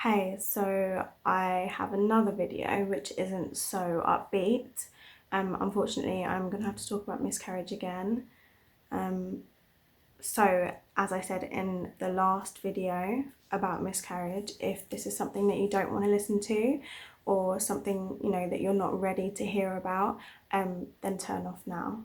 Hey, so I have another video which isn't so upbeat. Unfortunately, I'm going to have to talk about miscarriage again. So as I said in the last video about miscarriage, if this is something that you don't want to listen to or something, that you're not ready to hear about, then turn off now.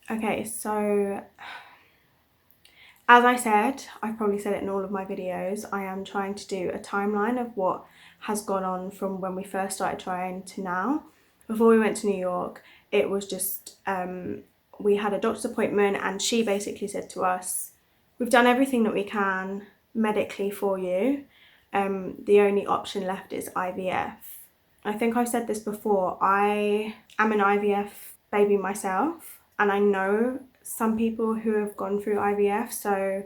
Okay, so as I said, I've probably said it in all of my videos, I am trying to do a timeline of what has gone on from when we first started trying to now. Before we went to New York, it was just, we had a doctor's appointment and she basically said to us, we've done everything that we can medically for you. The only option left is IVF. I think I've said this before, I am an IVF baby myself, and I know some people who have gone through IVF, so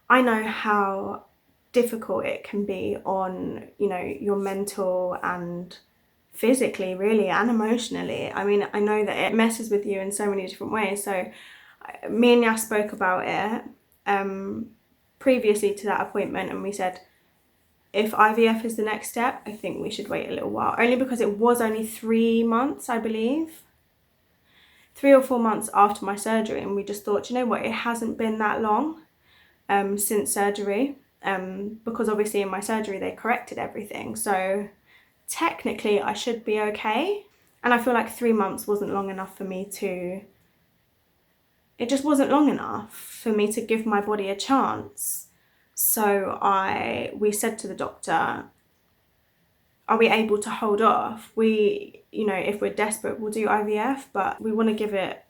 I know how difficult it can be on, your mental and physically really, and emotionally. I mean, I know that it messes with you in so many different ways. So me and Yas spoke about it previously to that appointment, and we said, if IVF is the next step, I think we should wait a little while, only because it was only 3 months, I believe. 3 or 4 months after my surgery, and we just thought, you know what, it hasn't been that long since surgery, because obviously in my surgery they corrected everything, so technically I should be okay. And I feel like 3 months wasn't long enough for me to, it just wasn't long enough for me to give my body a chance. So we said to the doctor, are we able to hold off? If we're desperate, we'll do IVF, but we want to give it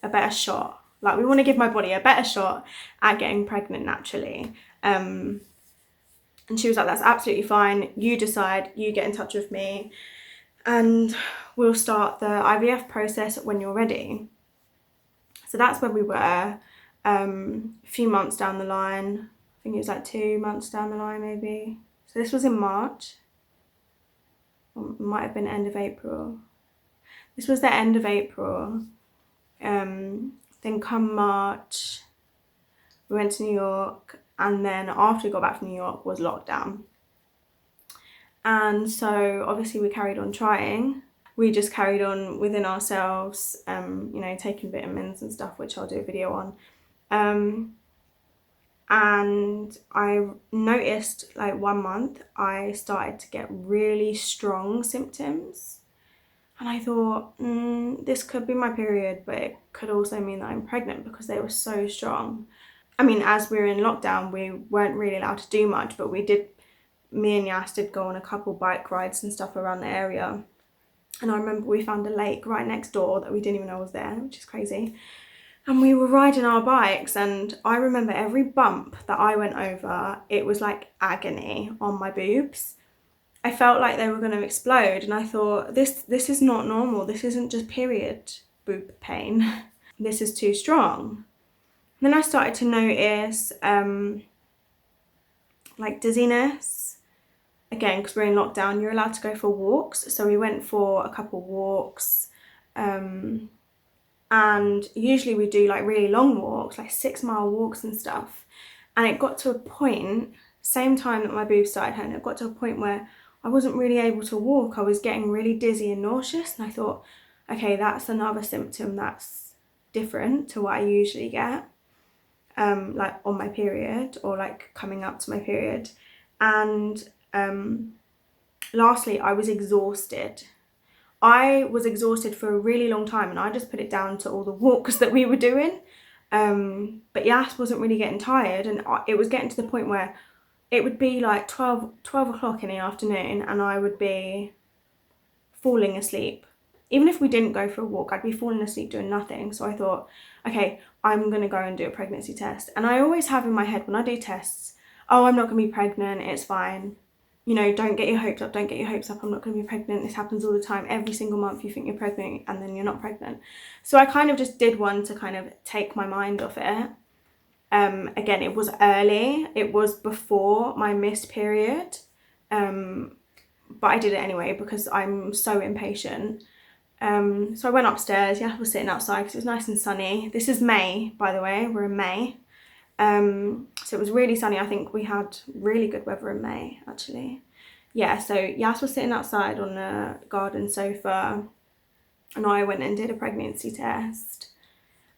a better shot. Like, we want to give my body a better shot at getting pregnant naturally. And she was like, that's absolutely fine. You decide, you get in touch with me, and we'll start the IVF process when you're ready. So that's where we were, a few months down the line. I think it was like 2 months down the line, maybe. So this was in March. It might have been end of April. This was the end of April. Then come March, we went to New York, and then after we got back from New York was lockdown. And so obviously we carried on trying. We just carried on within ourselves, taking vitamins and stuff, which I'll do a video on. And I noticed, like, 1 month I started to get really strong symptoms, and I thought, this could be my period, but it could also mean that I'm pregnant, because they were so strong. I mean, as we were in lockdown, we weren't really allowed to do much, but me and Yas did go on a couple bike rides and stuff around the area. And I remember we found a lake right next door that we didn't even know was there, which is crazy. And we were riding our bikes, and I remember every bump that I went over, it was like agony on my boobs. I felt like they were going to explode, and I thought, this is not normal. This isn't just period boob pain. This is too strong. And then I started to notice like dizziness. Again, because we're in lockdown, you're allowed to go for walks. So we went for a couple walks. And usually we do like really long walks, like 6-mile walks and stuff. And it got to a point, same time that my boobs started hurting, it got to a point where I wasn't really able to walk. I was getting really dizzy and nauseous, and I thought, okay, that's another symptom that's different to what I usually get, like on my period, or like coming up to my period. And lastly, I was exhausted. I was exhausted for a really long time, and I just put it down to all the walks that we were doing. But Yas wasn't really getting tired, and it was getting to the point where it would be like 12 o'clock in the afternoon, and I would be falling asleep. Even if we didn't go for a walk, I'd be falling asleep doing nothing. So I thought, okay, I'm going to go and do a pregnancy test. And I always have in my head when I do tests, oh, I'm not going to be pregnant, it's fine. you know, don't get your hopes up, don't get your hopes up, I'm not going to be pregnant. This happens all the time. Every single month you think you're pregnant and then you're not pregnant. So I kind of just did one to kind of take my mind off it. Again, it was early. It was before my missed period. But I did it anyway because I'm so impatient. So I went upstairs. Yeah, I was sitting outside because it was nice and sunny. This is May, by the way. We're in May. So it was really sunny. I think we had really good weather in May, actually. Yeah, so Yas was sitting outside on the garden sofa and I went and did a pregnancy test.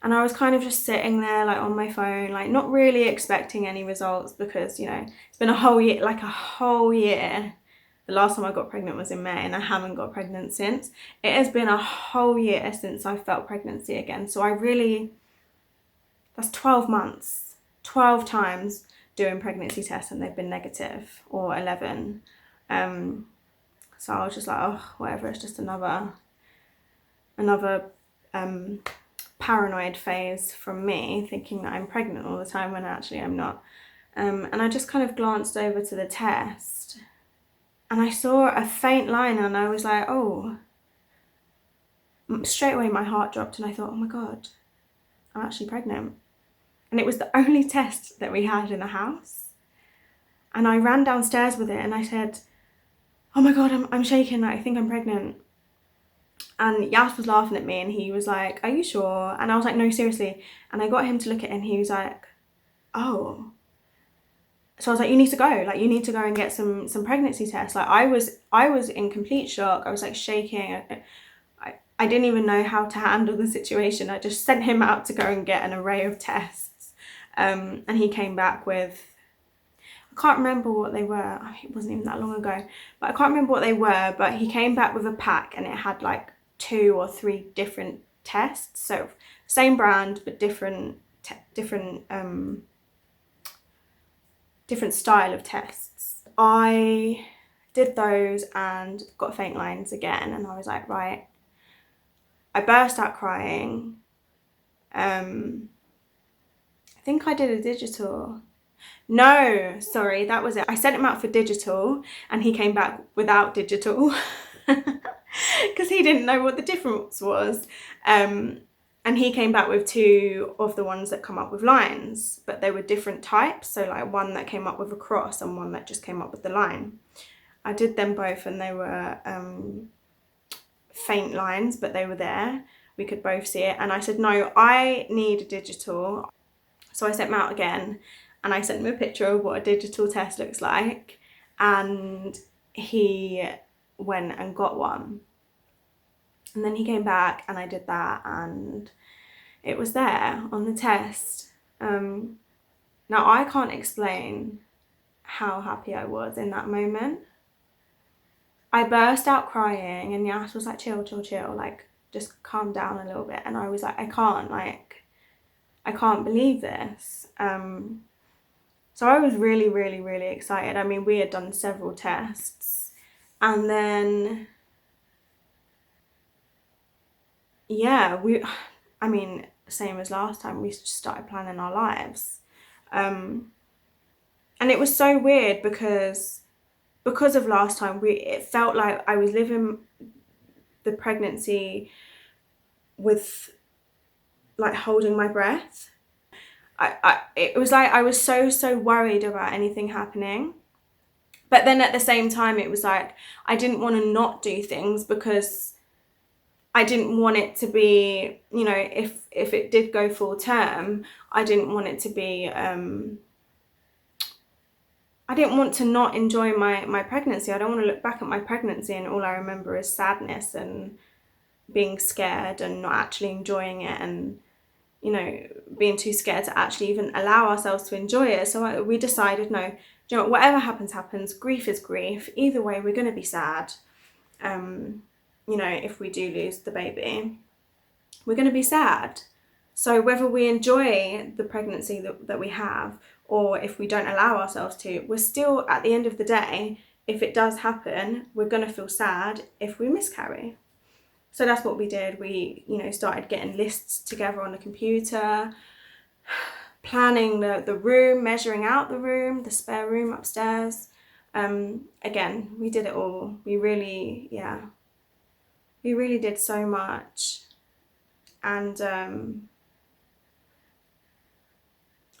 And I was kind of just sitting there, like, on my phone, like, not really expecting any results because, you know, it's been a whole year, like a whole year. The last time I got pregnant was in May and I haven't got pregnant since. It has been a whole year since I felt pregnancy again. So that's 12 months, 12 times doing pregnancy tests and they've been negative, or 11. So I was just like, oh, whatever, it's just another paranoid phase from me, thinking that I'm pregnant all the time when actually I'm not. And I just kind of glanced over to the test and I saw a faint line and I was like, oh, straight away my heart dropped and I thought, oh my God, I'm actually pregnant. And it was the only test that we had in the house. And I ran downstairs with it and I said, oh my God, I'm shaking, like, I think I'm pregnant. And Yas was laughing at me and he was like, are you sure? And I was like, no, seriously. And I got him to look at it and he was like, oh. So I was like, you need to go. Like, you need to go and get some pregnancy tests. Like, I was in complete shock. I was like shaking. I didn't even know how to handle the situation. I just sent him out to go and get an array of tests. And he came back with, I can't remember what they were. It wasn't even that long ago. But I can't remember what they were. But he came back with a pack and it had like 2 or 3 different tests. So same brand, but different style of tests. I did those and got faint lines again. And I was like, right. I burst out crying. I think I did a digital. No, sorry, that was it. I sent him out for digital and he came back without digital because he didn't know what the difference was. And he came back with 2 of the ones that come up with lines, but they were different types. So like one that came up with a cross and one that just came up with the line. I did them both and they were faint lines, but they were there. We could both see it. And I said, no, I need a digital. So I sent him out again and I sent him a picture of what a digital test looks like. And he went and got one. And then he came back and I did that and it was there on the test. Now I can't explain how happy I was in that moment. I burst out crying and Yas was like, chill, like just calm down a little bit. And I was like, I can't believe this. So I was really, really, really excited. I mean, we had done several tests and then, yeah, same as last time, we started planning our lives. And it was so weird because of last time, it felt like I was living the pregnancy with like holding my breath. It was like I was so worried about anything happening. But then at the same time, it was like I didn't want to not do things because I didn't want it to be, you know, if it did go full term, I didn't want it to be, I didn't want to not enjoy my pregnancy. I don't want to look back at my pregnancy and all I remember is sadness and being scared and not actually enjoying it and, you know, being too scared to actually even allow ourselves to enjoy it. So we decided, no, you know, whatever happens, grief is grief. Either way, we're going to be sad. You know, if we do lose the baby, we're going to be sad. So whether we enjoy the pregnancy that we have, or if we don't allow ourselves to, we're still, at the end of the day, if it does happen, we're going to feel sad if we miscarry. So that's what we did. We, you know, started getting lists together on the computer, planning the room, measuring out the room, the spare room upstairs. Again, we did it all. We really did so much. And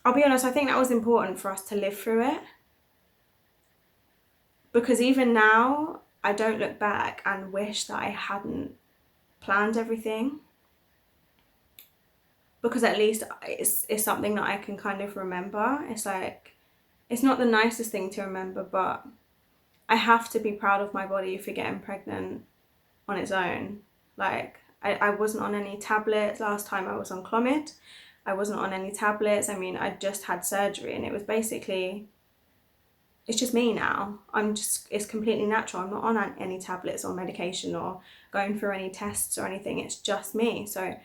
I'll be honest, I think that was important for us to live through it, because even now I don't look back and wish that I hadn't planned everything, because at least it's something that I can kind of remember. It's like, it's not the nicest thing to remember, but I have to be proud of my body for getting pregnant on its own. Like, I wasn't on any tablets last time I was on Clomid. I wasn't on any tablets. I mean, I just had surgery, and it was basically, it's just me now. It's completely natural. I'm not on any tablets or medication or going through any tests or anything. It's just me. So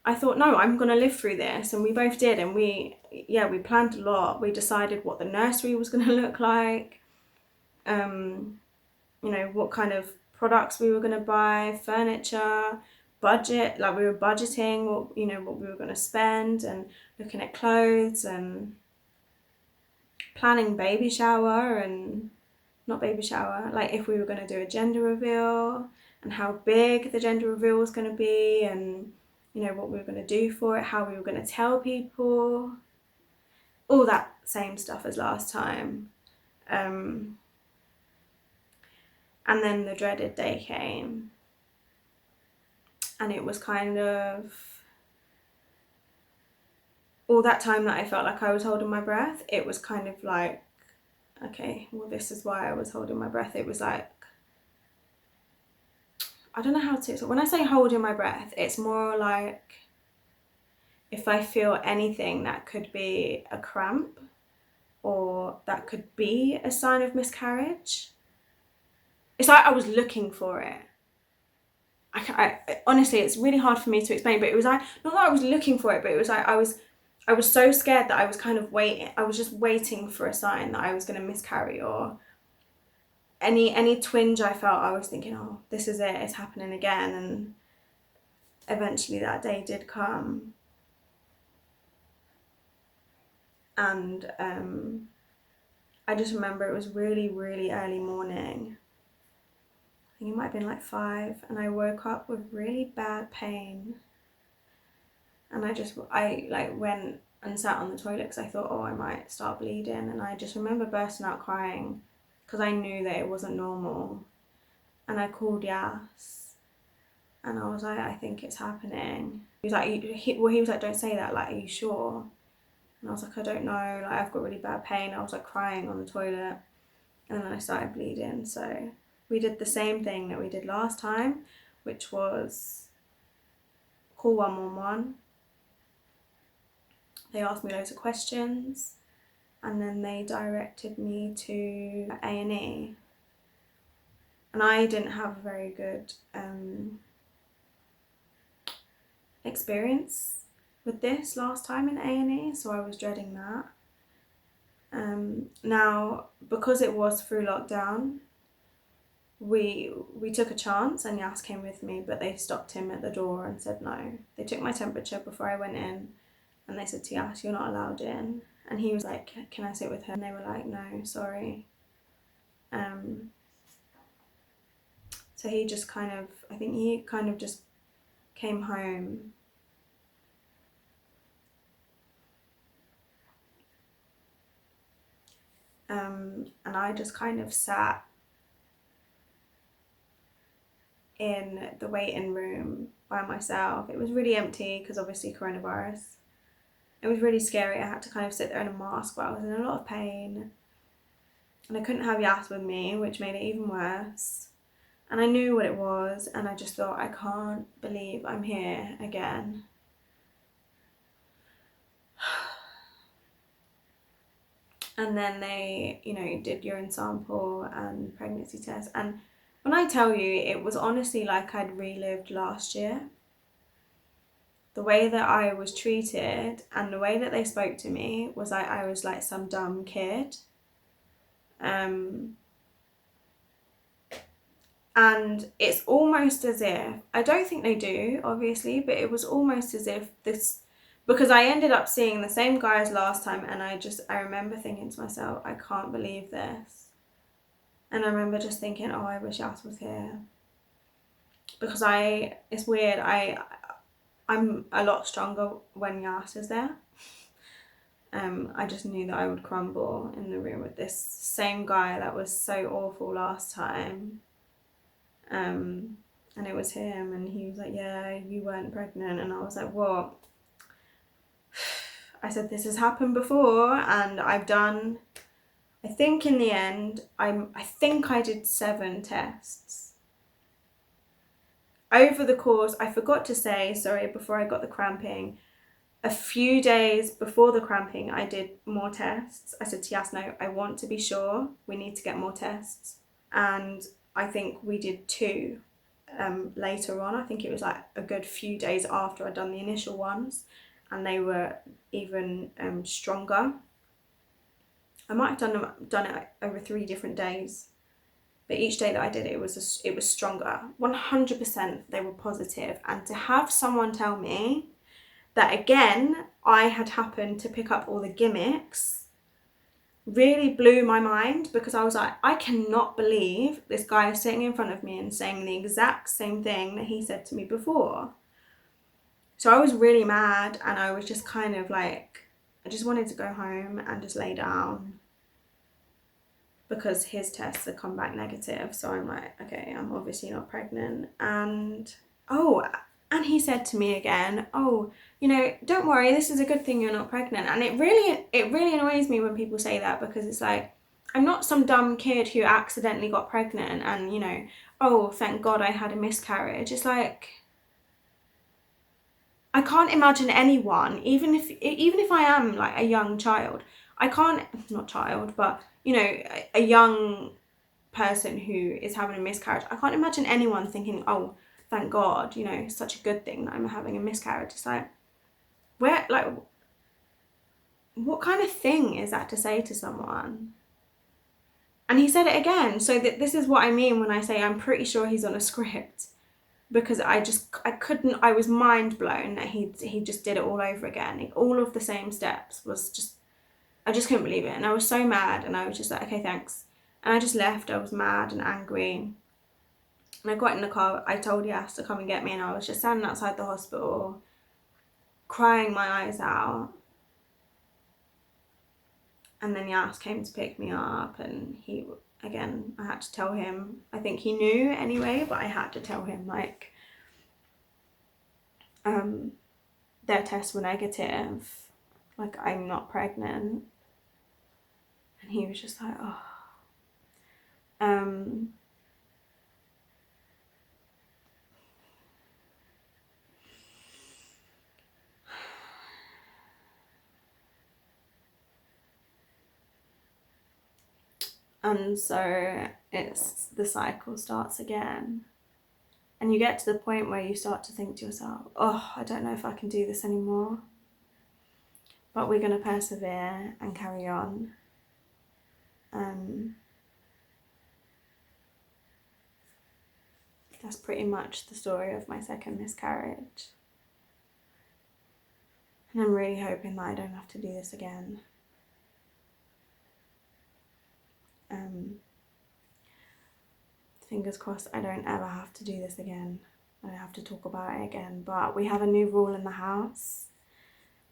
I thought, no, I'm going to live through this. And we both did. And we planned a lot. We decided what the nursery was going to look like. What kind of products we were going to buy, furniture, budget. Like, we were budgeting what we were going to spend, and looking at clothes, and planning baby shower, and not baby shower, like if we were going to do a gender reveal, and how big the gender reveal was going to be, and what we were going to do for it, how we were going to tell people, all that same stuff as last time. And then the dreaded day came, and it was kind of all that time that I felt like I was holding my breath. It was kind of like, okay, well, this is why I was holding my breath. It was like, I don't know how to, so when I say holding my breath, it's more like if I feel anything that could be a cramp, or that could be a sign of miscarriage, it's like I was looking for it. I honestly, it's really hard for me to explain, but it was like, not that I was looking for it, but it was like I was so scared that I was kind of waiting. I was just waiting for a sign that I was going to miscarry, or any twinge I felt, I was thinking, oh, this is it, it's happening again. And eventually that day did come. And I just remember it was really, really early morning. I think it might have been like 5, and I woke up with really bad pain. And I like went and sat on the toilet because I thought, oh, I might start bleeding. And I just remember bursting out crying because I knew that it wasn't normal. And I called Yas, and I was like, I think it's happening. He was like, don't say that, like, are you sure? And I was like, I don't know, like, I've got really bad pain. I was like crying on the toilet, and then I started bleeding. So we did the same thing that we did last time, which was call 111. They asked me loads of questions, and then they directed me to A&E. And I didn't have a very good experience with this last time in A&E, so I was dreading that. Now, because it was through lockdown, we took a chance, and Yas came with me, but they stopped him at the door and said no. They took my temperature before I went in, and they said to Yas, you're not allowed in. And he was like, can I sit with her? And they were like, no, sorry. So he just I think he just came home. And I just kind of sat in the waiting room by myself. It was really empty because obviously coronavirus. It was really scary. I had to kind of sit there in a mask while I was in a lot of pain. And I couldn't have Yas with me, which made it even worse. And I knew what it was, and I just thought, I can't believe I'm here again. And then they, did urine sample and pregnancy test. And when I tell you, it was honestly like I'd relived last year. The way that I was treated and the way that they spoke to me was like I was like some dumb kid. And it's almost as if, I don't think they do, obviously, but it was almost as if this, because I ended up seeing the same guy as last time, and I remember thinking to myself, I can't believe this. And I remember just thinking, oh, I wish Yas was here. Because it's weird, I'm a lot stronger when Yas is there. I just knew that I would crumble in the room with this same guy that was so awful last time. And it was him, and he was like, yeah, you weren't pregnant. And I was like, what? I said, this has happened before, and I've done, I think in the end, I think I did 7 tests. Over the course, I forgot to say, sorry, before I got the cramping, a few days before the cramping, I did more tests. I said to Yas, no, I want to be sure. We need to get more tests. And I think we did 2 later on. I think it was like a good few days after I'd done the initial ones, and they were even stronger. I might have done it over 3 different days, but each day that I did it, it was stronger. 100% they were positive. And to have someone tell me that again, I had happened to pick up all the gimmicks, really blew my mind, because I was like, I cannot believe this guy is sitting in front of me and saying the exact same thing that he said to me before. So I was really mad, and I was just kind of like, I just wanted to go home and just lay down, because his tests had come back negative. So I'm like, okay, I'm obviously not pregnant. And he said to me again, oh, you know, don't worry, this is a good thing you're not pregnant. And it really annoys me when people say that, because it's like, I'm not some dumb kid who accidentally got pregnant and, you know, oh, thank God I had a miscarriage. It's like, I can't imagine anyone, even if I am like a young child, I can't, not child, but, you know, a young person who is having a miscarriage, I can't imagine anyone thinking, oh, thank God, you know, it's such a good thing that I'm having a miscarriage. It's like, where, like, what kind of thing is that to say to someone? And he said it again. So this is what I mean when I say I'm pretty sure he's on a script, because I was mind blown that he just did it all over again. All of the same steps was just, I just couldn't believe it. And I was so mad, and I was just like, okay, thanks. And I just left. I was mad and angry. And I got in the car, I told Yas to come and get me, and I was just standing outside the hospital, crying my eyes out. And then Yas came to pick me up, and I had to tell him, I think he knew anyway, but I had to tell him, like, their tests were negative, like, I'm not pregnant. And he was just like, oh. And so the cycle starts again. And you get to the point where you start to think to yourself, oh, I don't know if I can do this anymore. But we're going to persevere and carry on. That's pretty much the story of my second miscarriage. And I'm really hoping that I don't have to do this again. Fingers crossed I don't ever have to do this again. I don't have to talk about it again. But we have a new rule in the house.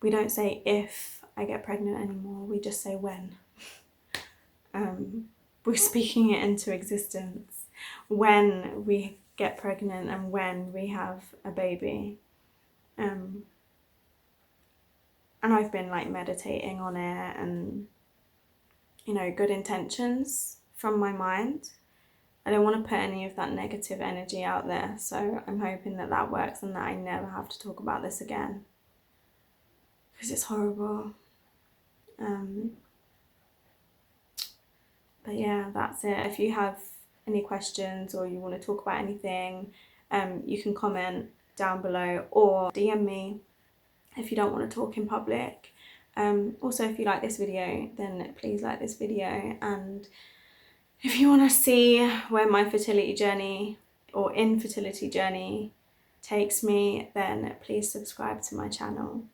We don't say if I get pregnant anymore, we just say when. We're speaking it into existence. When we get pregnant and when we have a baby. And I've been like meditating on it, and, you know, good intentions from my mind. I don't want to put any of that negative energy out there, so I'm hoping that that works and that I never have to talk about this again, because it's horrible. But yeah, that's it. If you have any questions or you want to talk about anything, you can comment down below or DM me if you don't want to talk in public. Also, if you like this video, then please like this video, and if you want to see where my fertility journey or infertility journey takes me, then please subscribe to my channel.